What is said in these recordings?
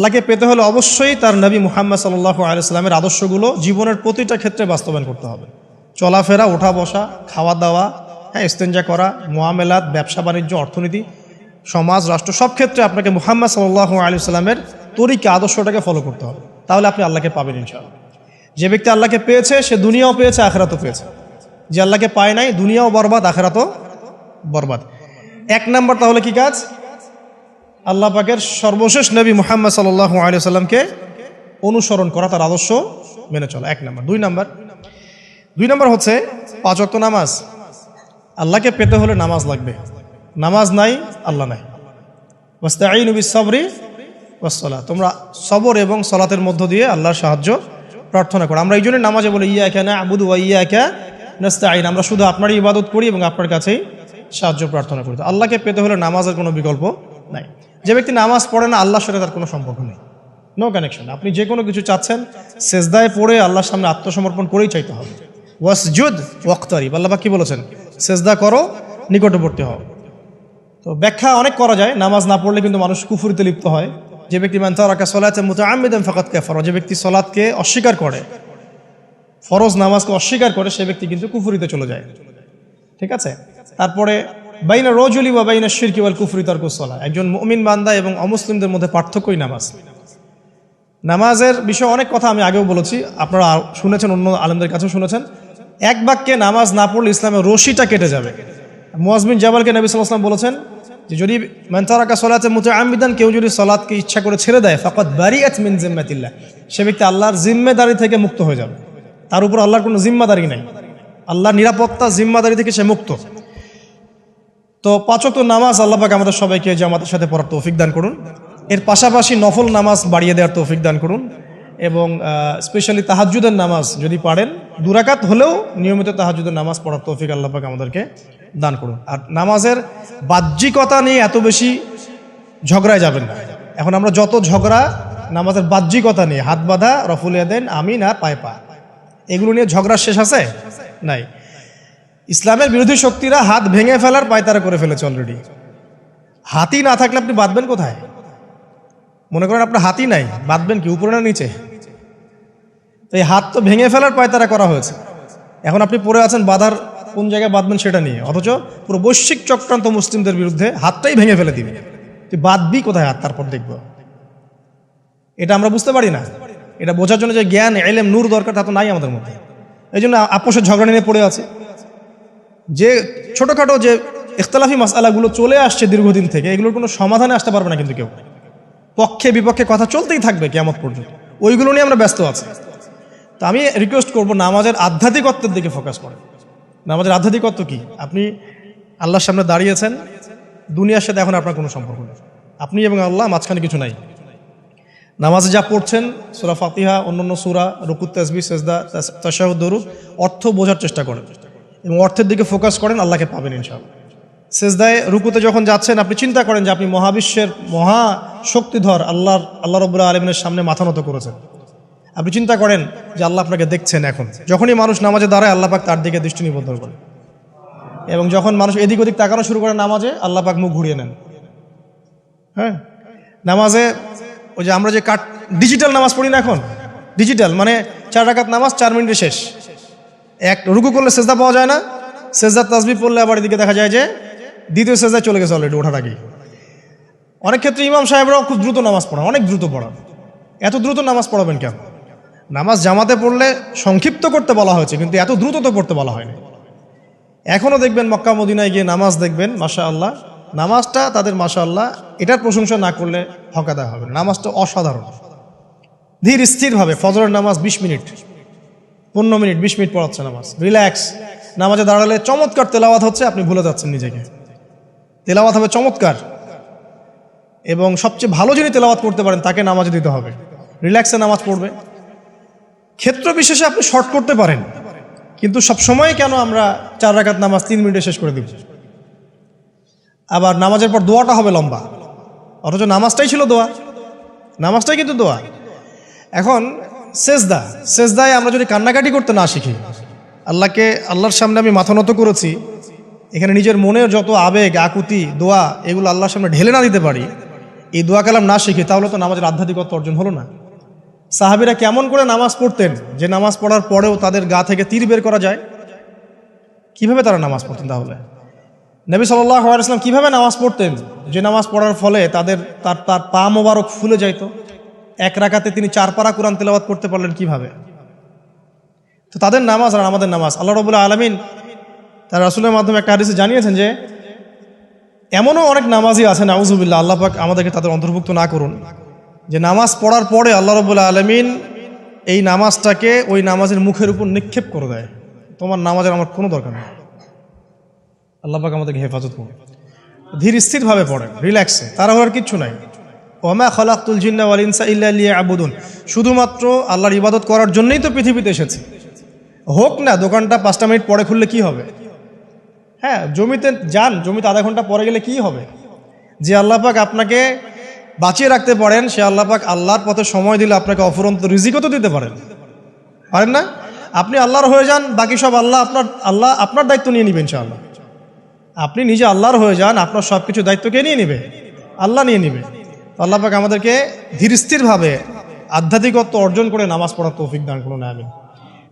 আল্লাহকে পেতে হলে অবশ্যই তার নবী মুহাম্মদ সাল্লাল্লাহু আলাইহি সাল্লামের আদর্শগুলো জীবনের প্রতিটা ক্ষেত্রে বাস্তবায়ন করতে হবে। চলাফেরা, ওঠা বসা, খাওয়া দাওয়া, ইস্তেঞ্জা করা, মুআমালাত, ব্যবসা বাণিজ্য, অর্থনীতি, সমাজ, রাষ্ট্র, সব ক্ষেত্রে আপনাকে মুহাম্মদ সাল্লাল্লাহু আলাইহি সাল্লামের তরিকা, আদর্শটাকে ফলো করতে হবে। তাহলে আপনি আল্লাহকে পাবেন ইনশাআল্লাহ। যে ব্যক্তি আল্লাহকে পেয়েছে সে দুনিয়াও পেয়েছে, আখিরাতও পেয়েছে। যে আল্লাহকে পায় নাই, দুনিয়াও বরবাদ, আখিরাতও বরবাদ। এক নাম্বার তাহলে কি কাজ? আল্লাহ পাকের সর্বশেষ নবী মুহাম্মদ সাল্লাল্লাহু আলাইহি সাল্লামকে অনুসরণ করা, তার আদর্শ মেনে চলা, এক নাম্বার। দুই নাম্বার হচ্ছে 5 ওয়াক্ত নামাজ। আল্লাহকে পেতে হলে নামাজ লাগবে। নামাজ নাই, আল্লাহ নাই। ওয়াস্তাঈনু বিস-সাবরি ওয়াস-সালাহ, তোমরা সবর এবং সালাতের মধ্য দিয়ে আল্লাহর সাহায্য প্রার্থনা করো। আমরা এই জন্য নামাজে বলি ইয়্যাকা না'বুদু ওয়া ইয়্যাকা নাস্তাঈন, আমরা শুধু আপনারই ইবাদত করি এবং আপনার কাছেই সাহায্য প্রার্থনা করি। আল্লাহকে পেতে হলে নামাজের কোনো বিকল্প নাই। যে ব্যক্তি নামাজ পড়ে না, আল্লাহর সাথে তার কোনো সম্পর্ক নেই, নো কানেকশন। আপনি যে কোনো কিছু চাচ্ছেন, সেজদায় পড়ে আল্লাহর সামনে আত্মসমর্পণ করেই চাইতে হবে। ওয়াসজুদ ওয়াক্তারিব, আল্লাহ পাক কি বলেছেন? সেজদা করো, নিকটবর্তী হও। তো ব্যাখ্যা অনেক করা যায়। নামাজ না পড়লে কিন্তু মানুষ কুফরিতে লিপ্ত হয়। যে ব্যক্তি মান তারাকা সালাতান মুতাআম্মিদান ফাকাদ কাফারা, যে ব্যক্তি সালাতকে অস্বীকার করে, ফরজ নামাজকে অস্বীকার করে, সে ব্যক্তি কিন্তু কুফরিতে চলে যায়। ঠিক আছে? তারপরে বাইনা রাজুলি ওয়া বাইনা শিরকি ওয়াল কুফরি তারকুস সালাহ, একজন মুমিন বান্দা এবং অমুসলিমদের মধ্যে পার্থক্যই নামাজ। নামাজের বিষয়ে অনেক কথা আমি আগেও বলেছি, আপনারা শুনেছেন, অন্য আলেমদের কাছেও শুনেছেন। এক বাক্যে নামাজ না পড়লে ইসলামের রশিটা কেটে যাবে। মুআয বিন জাবালকে নবী সাল্লাল্লাহু আলাইহি ওয়াসাল্লাম বলেছেন যে যদি মান তারাকা সালাতান মুতাআম্মিদান, কেউ যদি সালাতকে ইচ্ছা করে ছেড়ে দেয়, ফাকাদ বারিআত মিন জিম্মাতিল্লাহ, সে ব্যক্তি আল্লাহর জিম্মেদারি থেকে মুক্ত হয়ে যাবে। তার উপর আল্লাহর কোনো জিম্মাদারি নাই, আল্লাহর নিরাপত্তা, জিম্মাদারি থেকে সে মুক্ত। তো 5 ওয়াক্ত নামাজ আল্লাহ পাক আমাদের সবাইকে জামাতের সাথে পড়ার তৌফিক দান করুন। এর পাশাপাশি নফল নামাজ বাড়িয়ে দেওয়ার তৌফিক দান করুন, এবং স্পেশালি তাহাজ্জুদের নামাজ যদি পারেন, 2 রাকাত হলেও নিয়মিত তাহাজ্জুদের নামাজ পড়ার তৌফিক আল্লাহ পাক আমাদেরকে দান করুন। আর নামাজের বাহ্যিকতা নিয়ে এত বেশি ঝগড়ায় যাবেন না। এখন আমরা যত ঝগড়া নামাজের বাহ্যিকতা নিয়ে, হাত বাঁধা, রফুল ইয়াদাইন, আমিন আর পায়ে পা, এগুলো নিয়ে ঝগড়া শেষ আছে? নাই। ইসলামের বিরোধী শক্তিরা হাত ভেঙে ফেলার পায়তারা করে ফেলেছে অলরেডি। হাতই না থাকলে আপনি বাঁধবেন কোথায়? মনে করেন আপনার হাতই নাই, বাঁধবেন কি উপরে না নিচে? তো এই হাত তো ভেঙে ফেলার পায়তারা করা হয়েছে। এখন আপনি পড়ে আছেন বাঁধার কোন জায়গায় বাঁধবেন সেটা নিয়ে, অথচ পুরো বৈশ্বিক চক্রান্ত মুসলিমদের বিরুদ্ধে হাতটাই ভেঙে ফেলে দিবে। তুই বাঁধবি কোথায় হাত? তারপর দেখব। এটা আমরা বুঝতে পারি না। এটা বোঝার জন্য যে জ্ঞান, ইলম, নূর দরকার, তা তো নাই আমাদের মধ্যে। এই জন্য আপোষের ঝগড়া নিয়ে পড়ে আছে। যে ছোটোখাটো যে ইখতিলাফি মাসআলাগুলো চলে আসছে দীর্ঘদিন থেকে, এগুলোর কোনো সমাধানে আসতে পারবে না কিন্তু কেউ। পক্ষে বিপক্ষে কথা চলতেই থাকবে কিয়ামত পর্যন্ত, ওইগুলো নিয়ে আমরা ব্যস্ত আছি। তো আমি রিকোয়েস্ট করবো, নামাজের আধ্যাত্মিকত্বের দিকে ফোকাস করেন। নামাজের আধ্যাত্মিকত্ব কি? আপনি আল্লাহর সামনে দাঁড়িয়েছেন, দুনিয়ার সাথে এখন আপনার কোনো সম্পর্ক নেই, আপনি এবং আল্লাহ, মাঝখানে কিছু নাই। নামাজে যা পড়ছেন, সূরা ফাতিহা, অন্যান্য সূরা, রুকুত, তাসবিহ, সিজদা, তাশাহুদ, দরুদ, অর্থ বোঝার চেষ্টা করেন এবং অর্থের দিকে ফোকাস করেন, আল্লাহকে পাবেন ইনশাআল্লাহ। সিজদায়, রুকুতে যখন যাচ্ছেন, আপনি চিন্তা করেন যে আপনি মহাবিশ্বের মহা শক্তিধর আল্লাহ রাব্বুল আলামিনের সামনে মাথা নত করেছেন। আপনি চিন্তা করেন যে আল্লাহ আপনাকে দেখছেন। এখন যখনই মানুষ নামাজে দাঁড়ায়, আল্লাহ পাক তার দিকে দৃষ্টি নিবদ্ধ করেন, এবং যখন মানুষ এদিক ওদিক তাকানো শুরু করে নামাজে, আল্লাহ পাক মুখ ঘুরিয়ে নেন। হ্যাঁ, নামাজে ওই যে আমরা যে ডিজিটাল নামাজ পড়ি না, এখন ডিজিটাল মানে 4 রাকাত নামাজ 4 মিনিটে শেষ। এক রুকু করলে সেজদা পাওয়া যায় না, সেজদার তাসবিহ পড়লে আবার এদিকে দেখা যায় যে দ্বিতীয় সেজদায় চলে গেছে অলরেডি ওঠার আগেই। অনেক ক্ষেত্রে ইমাম সাহেবরাও খুব দ্রুত নামাজ পড়ান, অনেক দ্রুত পড়ান। এত দ্রুত নামাজ পড়াবেন কেন? নামাজ জামাতে পড়লে সংক্ষিপ্ত করতে বলা হয়েছে, কিন্তু এত দ্রুত তো পড়তে বলা হয়নি। এখনও দেখবেন মক্কা মদিনায় গিয়ে নামাজ দেখবেন, মাশাআল্লাহ, নামাজটা তাদের মাশাআল্লাহ, এটার প্রশংসা না করলে হকাদা হবে। নামাজটা অসাধারণ, ধীর স্থিরভাবে। ফজরের নামাজ 20 মিনিট, 15 মিনিট, 20 মিনিট পড়াচ্ছে নামাজ, রিল্যাক্স। নামাজে দাঁড়ালে চমৎকার তেলাওয়াত হচ্ছে, আপনি ভুলে যাচ্ছেন নিজেকে। তেলাওয়াত হবে চমৎকার, এবং সবচেয়ে ভালো যিনি তেলাওয়াত করতে পারেন তাকে নামাজে দিতে হবে। রিল্যাক্সে নামাজ পড়বে। ক্ষেত্র বিশেষে আপনি শর্ট করতে পারেন, কিন্তু সবসময় কেন আমরা 4 রাকাত নামাজ 3 মিনিটে শেষ করে দিব? আবার নামাজের পর দোয়াটা হবে লম্বা, অথচ নামাজটাই ছিল দোয়া, নামাজটাই কিন্তু দোয়া। এখন সেজদায় আমরা যদি কান্নাকাটি করতে না শিখি, আল্লাহর সামনে আমি মাথা নত করেছি, এখানে নিজের মনের যত আবেগ, আকুতি, দোয়া, এগুলো আল্লাহর সামনে ঢেলে না দিতে পারি, এই দোয়া কালাম না শিখি তাহলে তো নামাজের আধ্যাত্মিকত্ব অর্জন হলো না। সাহাবীরা কেমন করে নামাজ পড়তেন যে নামাজ পড়ার পরেও তাদের গা থেকে তীর বের করা যায়? কিভাবে তারা নামাজ পড়তেন? তাহলে নবী সাল্লাল্লাহু আলাইহি ওয়াসাল্লাম কিভাবে নামাজ পড়তেন যে নামাজ পড়ার ফলে তার পা মোবারক ফুলে যাইত? এক রাকাতে তিনি 4 পারা কোরআন তেলাওয়াত করতে পারলেন কিভাবে? তো তাদের নামাজ আর আমাদের নামাজ, আল্লাহ রাব্বুল আলামিন তার রাসূলের মাধ্যমে একটা হাদিসে জানিয়েছেন যে এমনও অনেক নামাজি আছে, নাউযুবিল্লাহ, আল্লাহ পাক আমাদেরকে তাদের অন্তর্ভুক্ত না করুন, যে নামাজ পড়ার পরে আল্লাহ রাব্বুল আলামিন এই নামাজটাকে ওই নামাজের মুখের উপর নিক্ষেপ করে দেয়, তোমার নামাজের আমার কোনো দরকার নেই। আল্লাহ পাক আমাদেরকে হেফাজত করুন। ধীর স্থিরভাবে পড়েন, রিল্যাক্সে, তারা হওয়ার কিচ্ছু নাই। ওমা খালাকতুল জিন্না ওয়াল ইনসা ইল্লা লিয়াবুদুন, শুধুমাত্র আল্লাহর ইবাদত করার জন্যই তো পৃথিবীতে এসেছি। হোক না দোকানটা 5টা মিনিট পরে খুললে কি হবে? হ্যাঁ, জমিতে যান, জমিতে আধা ঘন্টা পরে গেলে কি হবে? যে আল্লাহ পাক আপনাকে বাঁচিয়ে রাখতে পারেন, সে আল্লাহ পাক আল্লাহর পথে সময় দিলে আপনাকে অফুরন্ত রিজিকও তো দিতে পারেন না? আপনি আল্লাহর হয়ে যান, বাকি সব আল্লাহ আপনার দায়িত্ব নিয়ে নেবেন ইনশাআল্লাহ। আপনি নিজে আল্লাহর হয়ে যান, আপনার সব কিছু দায়িত্ব কে নিয়ে নেবে? আল্লাহ নিয়ে নেবে। আল্লাহ পাক আমাদেরকে ধীর স্থিরভাবে আধ্যাত্মিকত্ব অর্জন করে নামাজ পড়ার তৌফিক দান করুন, আমিন।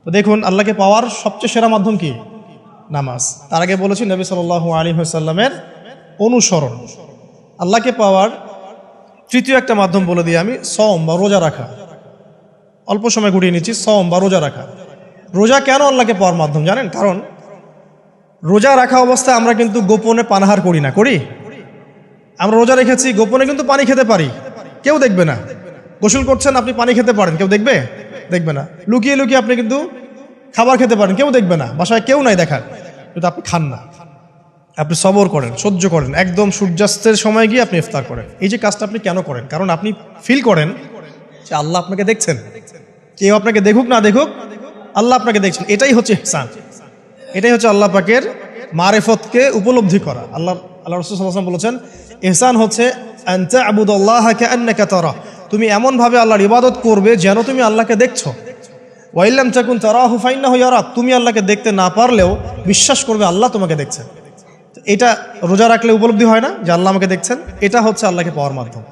তো দেখুন, আল্লাহকে পাওয়ার সবচেয়ে সেরা মাধ্যম কি? নামাজ। তার আগে বলেছি নবী সাল্লাল্লাহু আলাইহি ওয়াসাল্লামের অনুসরণ। আল্লাহকে পাওয়ার তৃতীয় একটা মাধ্যম বলে দিই আমি, সওম বা রোজা রাখা। অল্প সময় ঘুরিয়ে নিচ্ছি, সওম বা রোজা রাখা। রোজা কেন আল্লাহকে পাওয়ার মাধ্যম জানেন? কারণ রোজা রাখা অবস্থায় আমরা কিন্তু গোপনে পানাহার করি না, করি? আমরা রোজা রেখেছি, গোপনে কিন্তু পানি খেতে পারি, কেউ দেখবে না। গোসল করছেন, আপনি পানি খেতে পারেন, কেউ দেখবে না। লুকিয়ে লুকিয়ে আপনি কিন্তু খাবার খেতে পারেন, কেউ দেখবে না, বাসায় কেউ নাই দেখার, কিন্তু আপনি খান না। আপনি সবর করেন, সহ্য করেন, একদম সূর্যাস্তের সময় গিয়ে আপনি ইফতার করেন। এই যে কাজটা আপনি কেন করেন? কারণ আপনি ফিল করেন যে আল্লাহ আপনাকে দেখছেন। কেউ আপনাকে দেখুক না দেখুক, আল্লাহ আপনাকে দেখছেন। এটাই হচ্ছে ইহসান, এটাই হচ্ছে আল্লাহ পাকের মারিফতকে উপলব্ধি করা। আল্লাহ রাসূল সাল্লাল্লাহু আলাইহি ওয়াসাল্লাম বলেছেন, ইহসান হচ্ছে আন তা'বুদাল্লাহা কাআন্নাকা তারা, তুমি এমনভাবে আল্লাহর ইবাদত করবে যেন তুমি আল্লাহকে দেখছো। ওয়া ইল্লাম তাকুন তারাহু ফাইন্নাহু ইয়ারাক, তুমি আল্লাহকে দেখতে না পারলেও বিশ্বাস করবে আল্লাহ তোমাকে দেখছেন। এটা রোজা রাখলে উপলব্ধি হয় না যে আল্লাহ আমাকে দেখছেন? এটা হচ্ছে আল্লাহকে পাওয়ার মাধ্যম।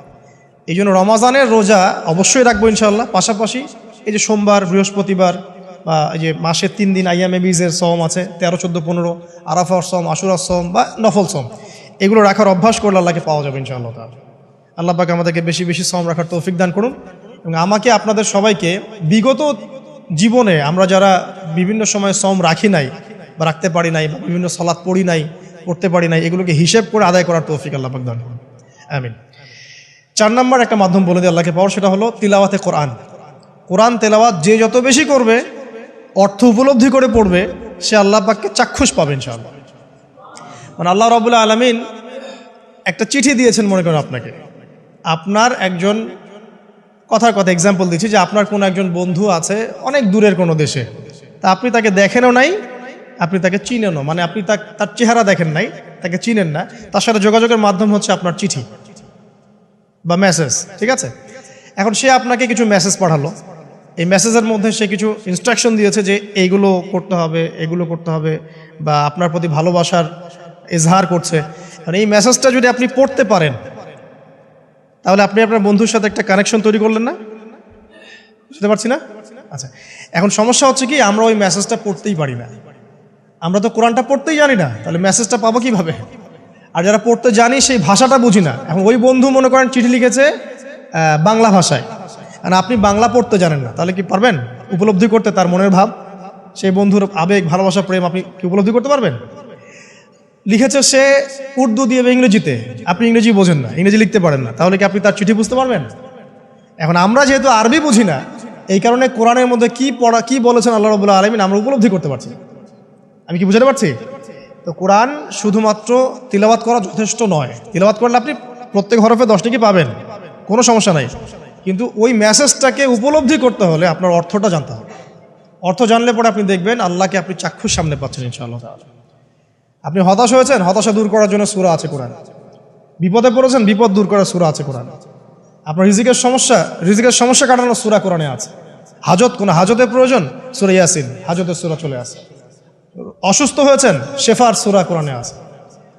এই জন্য রমাজানের রোজা অবশ্যই রাখবো ইনশাআল্লাহ। পাশাপাশি এই যে সোমবার, বৃহস্পতিবার বা এই যে মাসের 3 দিন আইয়ামে বীজের সওম আছে, 13, 14, 15, আরাফার সওম, আশুরার সওম বা নফল সওম, এগুলো রাখার অভ্যাস করলে আল্লাহকে পাওয়া যাবে ইনশাআল্লাহ তাআলা। আল্লাহ পাক আমাদেরকে বেশি বেশি সওম রাখার তৌফিক দান করুন। এবং আমাকে, আপনাদের সবাইকে বিগত জীবনে আমরা যারা বিভিন্ন সময় সওম রাখি নাই বা রাখতে পারি নাই বা বিভিন্ন সালাত পড়তে পারি নাই, এগুলোকে হিসেব করে আদায় করার তৌফিক আল্লাহ পাক দান করুন, আমিন। 4 নম্বর একটা মাধ্যম বলে দিই আল্লাহকে পাওয়ার, সেটা হলো তিলাওয়াতে কোরআন। কোরআন তেলাওয়াত যে যত বেশি করবে, অর্থ উপলব্ধি করে পড়বে, সে আল্লাহ পাককে চাক্ষুষ পাবে ইনশাআল্লাহ। মানে আল্লাহ রাব্বুল আলামিন একটা চিঠি দিয়েছেন, মনে করেন আপনাকে, আপনার একজন, কথার কথা এক্সাম্পল দিচ্ছি, যে আপনার কোনো একজন বন্ধু আছে অনেক দূরের কোনো দেশে, তা আপনি তাকে দেখেনও নাই, আপনি তাকে চিনেনও, মানে আপনি তার চেহারা দেখেন নাই, তাকে চিনেন না, তার সাথে যোগাযোগের মাধ্যম হচ্ছে আপনার চিঠি বা মেসেজ, ঠিক আছে? এখন সে আপনাকে কিছু মেসেজ পাঠালো, এই মেসেজের মধ্যে সে কিছু ইনস্ট্রাকশন দিয়েছে যে এইগুলো করতে হবে, এগুলো করতে হবে, বা আপনার প্রতি ভালোবাসার ইজহার করছে। মানে এই মেসেজটা যদি আপনি পড়তে পারেন, তাহলে আপনি আপনার বন্ধুর সাথে একটা কানেকশন তৈরি করলেন না? বুঝতে পারছি না? আচ্ছা, এখন সমস্যা হচ্ছে কি, আমরা ওই মেসেজটা পড়তেই পারি না। আমরা তো কোরআনটা পড়তেই জানি না, তাহলে মেসেজটা পাবো কিভাবে? আর যারা পড়তে জানি সেই ভাষাটা বুঝি না। এখন ওই বন্ধু মনে করেন চিঠি লিখেছে বাংলা ভাষায়, আর আপনি বাংলা পড়তে জানেন না, তাহলে কি পারবেন উপলব্ধি করতে তার মনের ভাব, সেই বন্ধুর আবেগ, ভালোবাসা, প্রেম আপনি কি উপলব্ধি করতে পারবেন? লিখেছে সে উর্দু দিয়ে বা ইংরেজিতে, আপনি ইংরেজি বোঝেন না, ইংরেজি লিখতে পারেন না, তাহলে কি আপনি তার চিঠি বুঝতে পারবেন? এখন আমরা যেহেতু আরবি বুঝি না, এই কারণে কোরআনের মধ্যে কি বলেছেন আল্লাহ রাব্বুল আলামিন আমরা উপলব্ধি করতে পারছি। আমি কি বুঝাতে পারছি? তো কোরআন শুধুমাত্র তিলাওয়াত করা যথেষ্ট নয়। তিলাওয়াত করলে আপনি প্রত্যেক হরফে 10 নেকি পাবেন, কোনো সমস্যা নাই, কিন্তু ওই মেসেজটাকে উপলব্ধি করতে হলে আপনার অর্থটা জানতে হবে। অর্থ জানলে পরে আপনি দেখবেন আল্লাহকে আপনি চাক্ষুষ সামনে পাচ্ছেন ইনশাআল্লাহ তাআলা। আপনি হতাশ হয়েছেন, হতাশা দূর করার জন্য সূরা আছে কোরআন। বিপদে পড়েছেন, বিপদ দূর করার সূরা আছে কোরআন। আপনার রিজিকের সমস্যা কাটানোর সূরা কোরআনে আছে। কোনো হাজতের প্রয়োজন, সূরা ইয়াসিন, হাজতের সূরা চলে আসে। অসুস্থ হয়েছেন, শেফার সূরা কোরআনে আছে।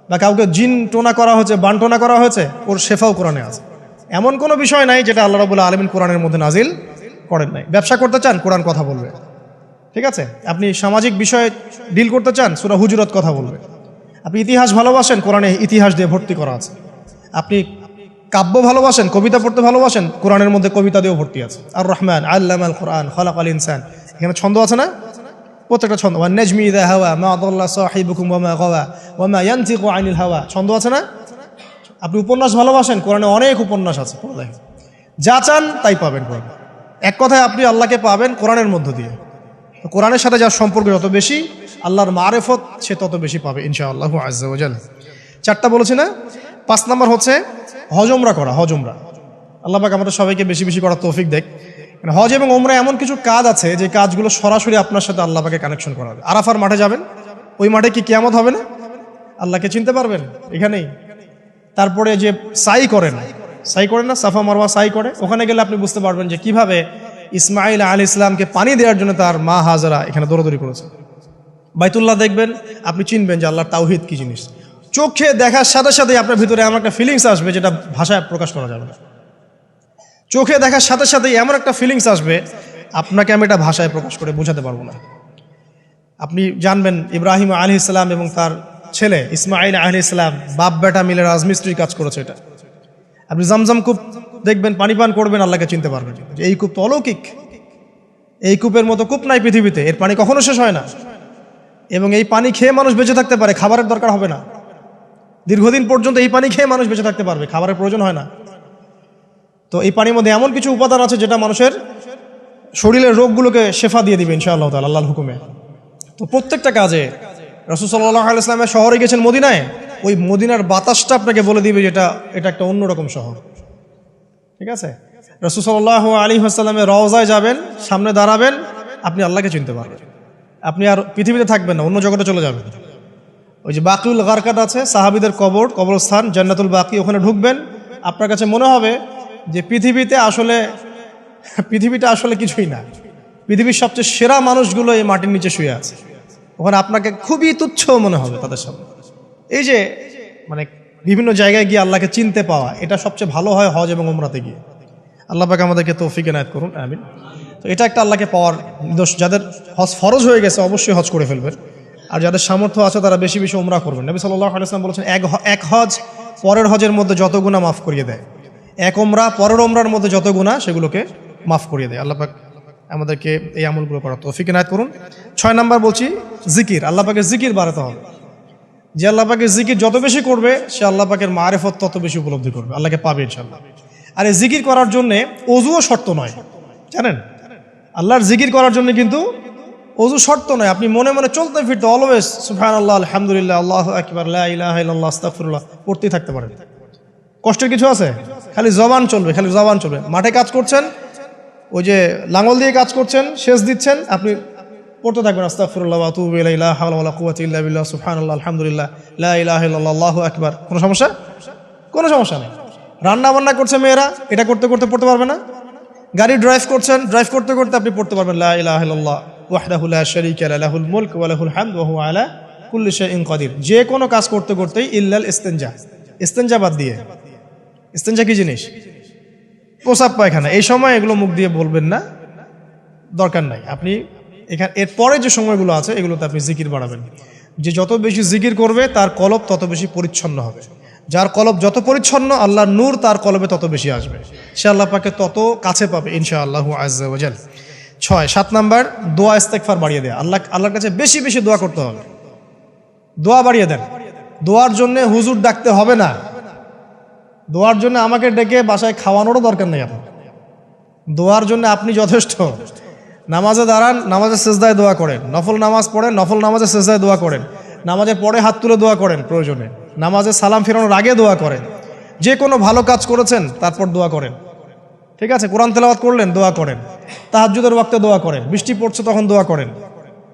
বা কাউকে জিন টোনা করা হয়েছে, বান টোনা করা হয়েছে, ওর শেফাও কোরআনে আছে। এমন কোনো বিষয় নাই যেটা আল্লাহ রাব্বুল আলামিন কোরআনের মধ্যে নাজিল করেন নাই। ব্যবসা করতে চান, কোরআন কথা বলবে। ঠিক আছে, আপনি সামাজিক বিষয়ে ডিল করতে চান, সূরা হুজুরাত কথা বলবে। আপনি ইতিহাস ভালোবাসেন, কোরআনে ইতিহাস দিয়ে ভর্তি করা আছে। আপনি কাব্য ভালোবাসেন, কবিতা পড়তে ভালোবাসেন, কোরআনের মধ্যে কবিতা দিয়েও ভর্তি আছে। আর রহমান আল্লামাল কোরআন খালাকাল ইনসান, এখানে ছন্দ আছে না? প্রত্যেকটা ছন্দ, ওয়ান নাজমি ইযা হাওয়া মা আদাল্লা সাহিবুকুম ওয়া মা গাওয়া ওয়া মা ইয়ানতিকু আনিল হাওয়া, ছন্দ আছে না? আপনি উপন্যাস ভালোবাসেন, কোরআনে অনেক উপন্যাস আছে। যা চান তাই পাবেন কোরআনে। এক কথায় আপনি আল্লাহকে পাবেন কোরআনের মধ্য দিয়ে। কোরআনের সাথে যার সম্পর্ক যত বেশি, আল্লাহর মারেফত সে তত বেশি পাবে ইনশাআল্লাহু আজ্জা ওয়া জাল। 4টা বলেছি না? 5 নাম্বার হচ্ছে হজ ওমরা করা। হজ ওমরা আল্লাহ পাক আমাদের সবাইকে বেশি বেশি করার তৌফিক দেখ। হজ এবং ওমরা এমন কিছু কাজ আছে যে কাজগুলো সরাসরি আপনার সাথে আল্লাহ পাকে কানেকশন করা হবে। আরাফার মাঠে যাবেন, ওই মাঠে কি কিয়ামত হবে না? আল্লাহকে চিনতে পারবেন এখানেই। তারপরে যে সাই করেন না, সাফা মারওয়া সাই করে, ওখানে গেলে আপনি বুঝতে পারবেন যে কিভাবে ইসমাইল আলাইহিস সালামকে পানি দেওয়ার জন্য তার মা হাজরা এখানে দৌড়াদৌড়ি করেছে। বাইতুল্লাহ দেখবেন, আপনি চিনবেন যে আল্লাহর তাওহীদ কি জিনিস। চোখে দেখার সাথে সাথে আপনার ভিতরে এমন একটা ফিলিংস আসবে যেটা ভাষায় প্রকাশ করা যাবে না। চোখে দেখার সাথে সাথেই এমন একটা ফিলিংস আসবে, আপনাকে আমি এটা ভাষায় প্রকাশ করে বোঝাতে পারবো না। আপনি জানবেন ইব্রাহিম আলাইহিস সালাম এবং তার ছেলে ইসমাইল আলাইহিস সালাম বাপ বেটা মিলে রাজমিস্ত্রির কাজ করেছে। এটা আপনি জামজাম কূপ দেখবেন, পানি পান করবেন, আল্লাহকে চিনতে পারবেন যে এই কূপ তো অলৌকিক। এই কূপের মতো কূপ নাই পৃথিবীতে, এর পানি কখনো শেষ হয় না। এবং এই পানি খেয়ে মানুষ বেঁচে থাকতে পারে, খাবারের দরকার হবে না। দীর্ঘদিন পর্যন্ত এই পানি খেয়ে মানুষ বেঁচে থাকতে পারবে, খাবারের প্রয়োজন হয় না। তো এই পানির মধ্যে এমন কিছু উপাদান আছে যেটা মানুষের শরীরের রোগগুলোকে শেফা দিয়ে দিবে ইনশাআল্লাহ তাআলা আল্লাহর হুকুমে। তো প্রত্যেকটা কাজে রাসূল সাল্লাল্লাহু আলাইহি ওয়াসাল্লাম শহরে গেছেন মদিনায়, ওই মদিনার বাতাসটা আপনাকে বলে দিবে যেটা এটা একটা অন্যরকম শহর। ঠিক আছে, রাসূল সাল্লাল্লাহু আলাইহি ওয়াসাল্লামের রওজায় যাবেন, সামনে দাঁড়াবেন, আপনি আল্লাহকে চিনতে পারবেন। আপনি আর পৃথিবীতে থাকবেন না, অন্য জগতে চলে যাবেন। ওই যে বাকিউল গারকাত আছে, সাহাবীদের কবরস্থান জান্নাতুল বাকি, ওখানে ঢুকবেন, আপনার কাছে মনে হবে যে পৃথিবীটা আসলে কিছুই না। পৃথিবীর সবচেয়ে সেরা মানুষগুলো এই মাটির নিচে শুয়ে আছে। ওখানে আপনাকে খুবই তুচ্ছ মনে হবে তাদের সামনে। এই যে মানে বিভিন্ন জায়গায় গিয়ে আল্লাহকে চিনতে পাওয়া, এটা সবচেয়ে ভালো হয় হজ এবং উমরাতে গিয়ে। আল্লাহ পাক আমাদেরকে তৌফিক এনায়েত করুন, আমিন। তো এটা একটা আল্লাহকে পাওয়ার নিদর্শন। যাদের হজ ফরজ হয়ে গেছে অবশ্যই হজ করে ফেলবেন, আর যাদের সামর্থ্য আছে তারা বেশি বেশি উমরা করবেন। নবী সাল্লাল্লাহু আলাইহি ওয়াসাল্লাম বলেছেন, এক হজ পরের হজের মধ্যে যত গুনাহ মাফ করিয়ে দেয়, এক উমরা পরের উমরার মধ্যে যত গুনাহ সেগুলোকে মাফ করিয়ে দেয়। আল্লাহ পাক আমাদেরকে এই আমলগুলো করার তৌফিক এনায়েত করুন। 6 নাম্বার বলছি জিকির। আল্লাহ পাকের জিকির বাড়াতে হবে। যে আল্লাহ পাকের জিকির যত বেশি করবে, সে আল্লাহ পাকের মারিফত তত বেশি উপলব্ধি করবে, আল্লাহকে পাবে ইনশাআল্লাহ। আর এই জিকির করার জন্য ওযুও শর্ত নয়, জানেন? আল্লাহর জিকির করার জন্য কিন্তু ওযু শর্ত নয়। আপনি মনে মনে চলতে ফিরতে অলওয়েজ সুবহানাল্লাহ, আলহামদুলিল্লাহ, আল্লাহু আকবার, লা ইলাহা ইল্লাল্লাহ, আস্তাগফিরুল্লাহ পড়তেই থাকতে পারেন। কষ্টের কিছু আছে? খালি জবান চলবে, খালি জবান চলবে। মাঠে কাজ করছেন, ওই যে লাঙল দিয়ে কাজ করছেন, সেচ দিচ্ছেন, আপনি পড়তে থাকবেন আস্তাগফিরুল্লাহ ওয়া আতুবু ইলাইহি, লা হাওলা ওয়ালা কুওয়াতা ইল্লা বিল্লাহ, সুবহানাল্লাহ, আলহামদুলিল্লাহ, লা ইলাহা ইল্লাল্লাহ, আল্লাহু আকবার। কোনো সমস্যা? কোনো সমস্যা নেই। রান্না বান্না করছে মেয়েরা, এটা করতে করতে পড়তে পারবে না? গাড়ি ড্রাইভ করছেন, ড্রাইভ করতে করতে আপনি পড়তে পারবেন লা ইলাহা ইল্লাল্লাহ ওয়াহদাহু লা শারীকা লাহু লাহুল মুলক ওয়া লাহুল হামদ ওয়া হুয়া আলা কুল্লি শাইইন কাদির। যে কোনো কাজ করতে করতেই ইল্লাল ইস্তিনজা, ইস্তিনজা বাদ দিয়ে। ইস্তিনজা কি জিনিস? প্রসাব পায়খানা। এই সময় এগুলো মুখ দিয়ে বলবেন না, দরকার নাই। আপনি এখানে এরপরে যে সময়গুলো আছে এগুলোতে আপনি জিকির বাড়াবেন। যে যত বেশি জিকির করবে তার কলব তত বেশি পরিচ্ছন্ন হবে। যার কলব যত পরিচ্ছন্ন, আল্লাহর নূর তার কলবে তত বেশি আসবে, সে আল্লাহ পাকে তত কাছে পাবে ইনশাআল্লাহু আজ্জা ওয়া জাল। 7 নাম্বার দোয়া ইস্তেগফার বাড়িয়ে দেয়া। আল্লাহর কাছে বেশি বেশি দোয়া করতে হবে। দোয়া বাড়িয়ে দেন। দোয়ার জন্য হুজুর ডাকতে হবে না, দোয়ার জন্য আমাকে ডেকে বাসায় খাওয়ানোরও দরকার নেই। আপনার দোয়ার জন্য আপনি যথেষ্ট। নামাজে দাঁড়ান, নামাজের সেজদায় দোয়া করেন। নফল নামাজ পড়েন, নফল নামাজের সেজদায় দোয়া করেন। নামাজের পরে হাত তুলে দোয়া করেন প্রয়োজনে। নামাজে সালাম ফেরানোর আগে দোয়া করেন। যে কোনো ভালো কাজ করেছেন তারপর দোয়া করেন। ঠিক আছে, কোরআন তেলাওয়াত করলেন, দোয়া করেন। তাহাজ্জুদের ওয়াক্তে দোয়া করেন। বৃষ্টি পড়ছে তখন দোয়া করেন।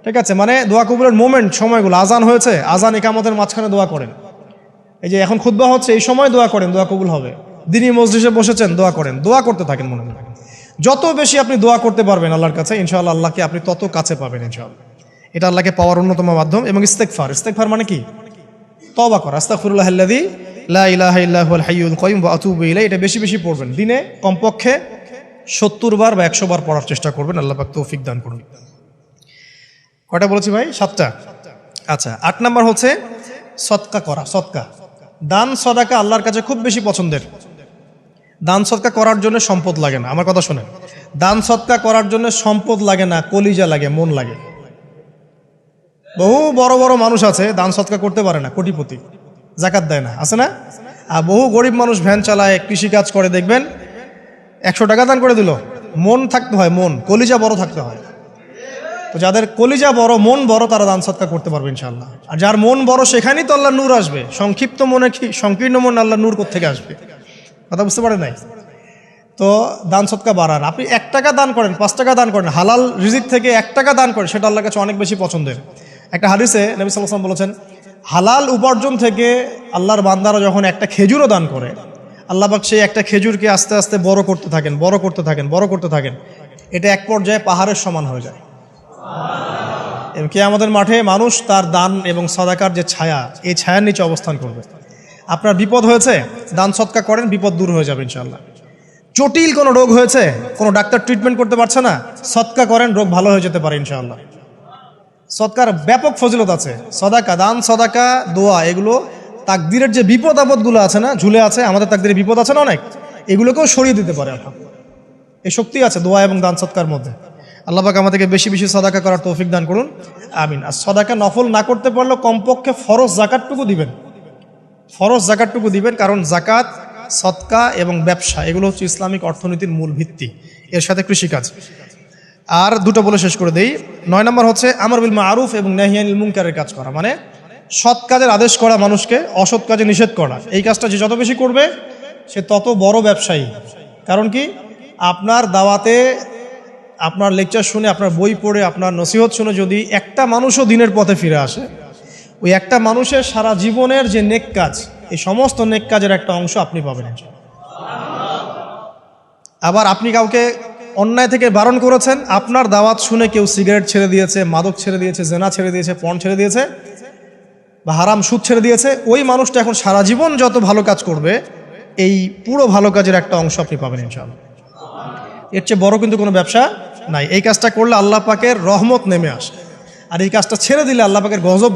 ঠিক আছে, মানে দোয়া কবুলের মোমেন্ট, সময়গুলো, আজান হয়েছে, আজান ইকামতের মাঝখানে দোয়া করেন। এই যে এখন খুতবা হচ্ছে, এই সময় দোয়া করেন, দোয়া কবুল হবে। দিনী মজলিসে বসেছেন, দোয়া করেন, দোয়া করতে থাকেন মনে মনে। যত বেশি আপনি দোয়া করতে পারবেন আল্লাহর কাছে, ইনশাআল্লাহ আল্লাহকে আপনি তত কাছে পাবেন ইনশাআল্লাহ। এটা আল্লাহকে পাওয়ার অন্যতম মাধ্যম। এবং ইস্তেগফার, ইস্তেগফার মানে কি? তওবা করা। আস্তাগফিরুল্লাহাল্লাযী লা ইলাহা ইল্লা হুয়াল হাইয়ুল কাইয়ুম ওয়া আতুবু ইলাইহি, এটা বেশি বেশি পড়বেন। দিনে কমপক্ষে 70 বার বা 100 বার পড়ার চেষ্টা করবেন। আল্লাহ পাক তৌফিক দান করুন। কয়টা বলেছি ভাই? 7টা। আচ্ছা, 8 নাম্বার হচ্ছে সদকা করা। সদকা, দান সদাকা আল্লাহর কাছে খুব বেশি পছন্দের। দান সদকা করার জন্য সম্পদ লাগে না, আমার কথা শোনেন। দান সদকা করার জন্য সম্পদ লাগে না, কলিজা লাগে, মন লাগে। বহু বড় বড় মানুষ আছে দান সদকা করতে পারে না, কোটিপতি, জাকাত দেয় না, আছে না? আর বহু গরিব মানুষ ভ্যান চালায়, কৃষিকাজ করে, দেখবেন 100 টাকা দান করে দিল। মন থাকতে হয়, মন, কলিজা বড় থাকতে হয়। তো যাদের কলিজা বড়, মন বড়, তারা দান সদকা করতে পারবে ইনশাআল্লাহ। আর যার মন বড় সেখানেই তো আল্লাহ নূর আসবে। সংক্ষিপ্ত মনে কি, সংকীর্ণ মন আল্লাহ নূর কোত্থেকে আসবে? কথা বুঝতে পারেন নাই? তো দান সদকা বাড়ান। আপনি 1 টাকা দান করেন, 5 টাকা দান করেন, হালাল রিজিক থেকে 1 টাকা দান করেন, সেটা আল্লাহর কাছে অনেক বেশি পছন্দের। একটা হাদিসে নবী সাল্লাল্লাহু আলাইহি ওয়াসাল্লাম বলেছেন, হালাল উপার্জন থেকে আল্লাহর বান্দারা যখন একটা খেজুরও দান করে, আল্লাহ পাক সেই একটা খেজুরকে আস্তে আস্তে বড় করতে থাকেন, বড় করতে থাকেন, বড় করতে থাকেন। এটা এক পর্যায়ে পাহাড়ের সমান হয়ে যায়। এবং কিয়ামতের মাঠে মানুষ তার দান এবং সাদাকার যে ছায়া, এই ছায়ার নিচে অবস্থান করবে। আপনার বিপদ হয়েছে, দান সদকা করেন, বিপদ দূর হয়ে যাবে ইনশাআল্লাহ। জটিল কোনো রোগ হয়েছে, কোনো ডাক্তার ট্রিটমেন্ট করতে পারছে না, সদকা করেন, রোগ ভালো হয়ে যেতে পারে ইনশাআল্লাহ। সদকার ব্যাপক ফজিলত আছে। সদাকা, দান সদাকা, দোয়া, এগুলো তাকদিরের যে বিপদ আপদগুলো আছে না, ঝুলে আছে, আমাদের তাকদিরে বিপদ আছে না অনেক, এগুলোকেও সরিয়ে দিতে পারে আলহামদুলিল্লাহ। এই শক্তি আছে দোয়া এবং দান সদকার মধ্যে। আল্লাহ পাক আমাদেরকে বেশি বেশি সদাকা করার তৌফিক দান করুন, আমিন। আর সদাকা নফল না করতে পারলেও কমপক্ষে ফরজ জাকাতটুকু দিবেন, ফরজ জাকাতটুকু দিবেন। কারণ জাকাত, সদকা এবং ব্যবসা, এগুলো হচ্ছে ইসলামিক অর্থনীতির মূল ভিত্তি, এর সাথে কৃষিকাজ। আর দুটো বলে শেষ করে দেই। 9 নম্বর হচ্ছে আমর বিল মারুফ এবং নাহি আনিল মুনকারের কাজ করা, মানে সৎ কাজের আদেশ করা, মানুষকে অসৎ কাজে নিষেধ করা। এই কাজটা যে যত বেশি করবে সে তত বড় ব্যবসায়ী। কারণ কি, আপনার দাওয়াতে, আপনার লেকচার শুনে, আপনার বই পড়ে, আপনার নসিহত শুনে যদি একটা মানুষও দিনের পথে ফিরে আসে, ওই একটা মানুষের সারা জীবনের যে নেক কাজ, এই সমস্ত নেক কাজের একটা অংশ আপনি পাবেন। আবার আপনি কাউকে অন্যায় থেকে বারণ করেছেন, আপনার দাওয়াত শুনে কেউ সিগারেট ছেড়ে দিয়েছে, মাদক ছেড়ে দিয়েছে, জেনা ছেড়ে দিয়েছে, পণ ছেড়ে দিয়েছে, বা হারাম সুদ ছেড়ে দিয়েছে, ওই মানুষটা এখন সারা জীবন যত ভালো কাজ করবে, এই পুরো ভালো কাজের একটা অংশ আপনি পাবেন ইনশাআল্লাহ। এর চেয়ে বড় কিন্তু কোনো ব্যবসা নাই। এই কাজটা করলে আল্লাহ পাকের রহমত নেমে আসে, আর এই কাজটা ছেড়ে দিলে আল্লাহ পাকের গজব